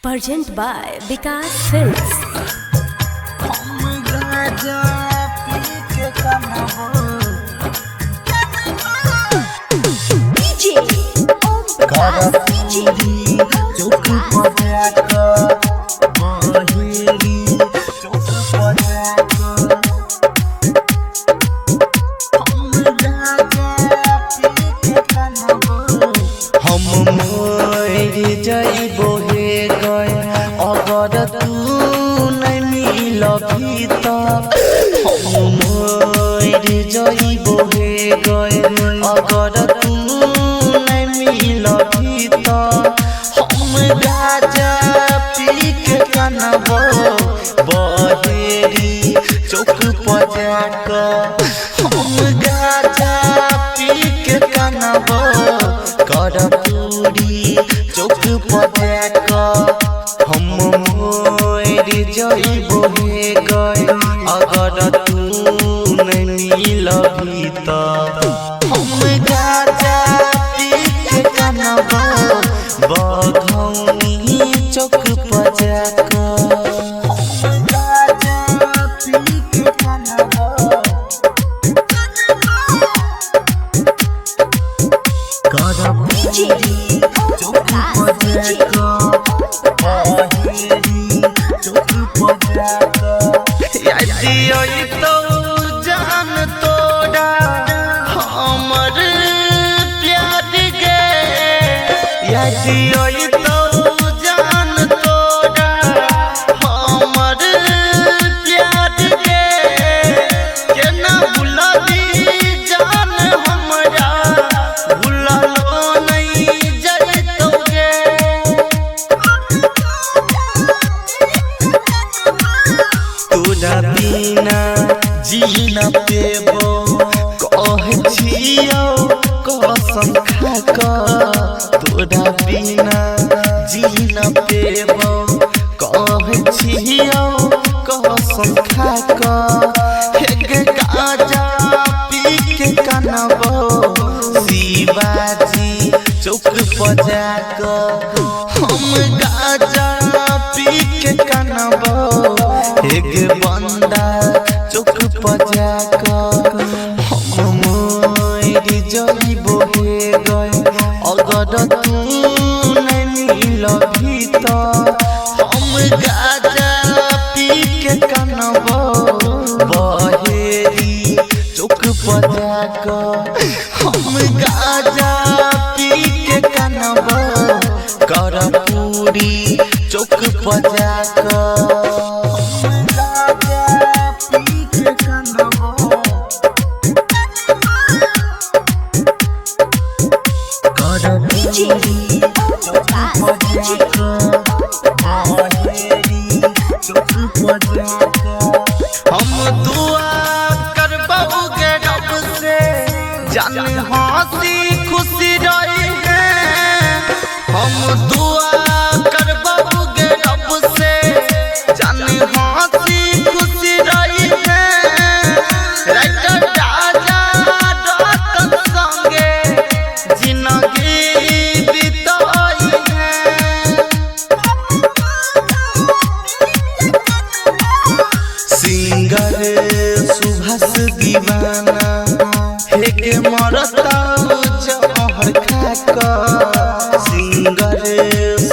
Present by Vikas Films. DJ Om Prakash, DJ अगर तू नहीं मिलबी त हम मर जइबो हे गए। अगर तू नहीं मिलबी त हम गाजा पी के कानबो बहेरी चौक पर जाकर। हम गाजा पी के कानबो करपूरी चौक पर जाकर। हम मर जइबो हे गए। अगर तू नहीं मिलबी त हम गाजा पी के कानबो बघौनी चौक पर जाकर। हम गाजा पी के कानबो DJ Om Prakash, जान तोड़ा हमर प्यार गे। यदि तो जान तोड़ा हमर प्यार गे। केना भुलबी जान हमरा भुललो नहीं जइतो गे। तोरा बिना जी न पेबो कह छियो कसम खा क। तोरा बिना जी न पेबो कह छियो कसम खा क। एक गाजा पी के कानबो शिवाजी चौक पर जाकर। हम गाजा पी के कानबो एक बंदा चौक पर जाकर। हम मर जइबो हे गए। अगर तू नहीं मिलबी त हम गाजा पी के कानबो बहेरी चौक पर जाकर। हम गाजा पी के कानबो करपूरी चौक पर जाकर। DJ Om Prakash, हम दुआ करबोगे रब से जान हंसी खुशी रही है। हम दुआ करबोगे रब से जान हंसी खुशी रही है। राइटर राजा रतन संगे जिंदगी बिताई है। सिंगर सुभाष दीवाना एक मरता जहर खाकर। सिंगर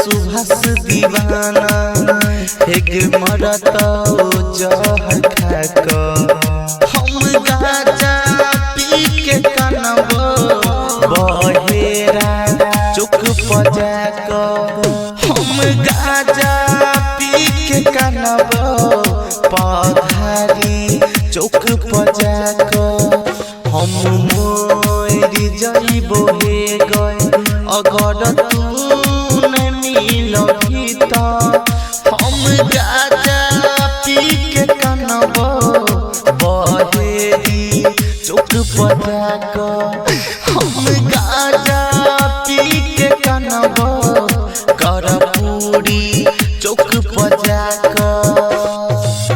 सुभाष दीवाना एक मरता जहर खाकर। हम गाजा पी के कानबो बहेरा चौक पर जाकर। हम गाजा पी के कानबो पधारी चौक पर जाकर। हम मर जइबो हे गए। अगर तू नहीं मिलबी त हम गाजा पी के कानबो बहेरी चौक पर जाकर। हम गाजा पी के कानबो करपूरी चौक पर जाकर।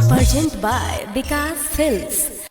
present by Vikas Films.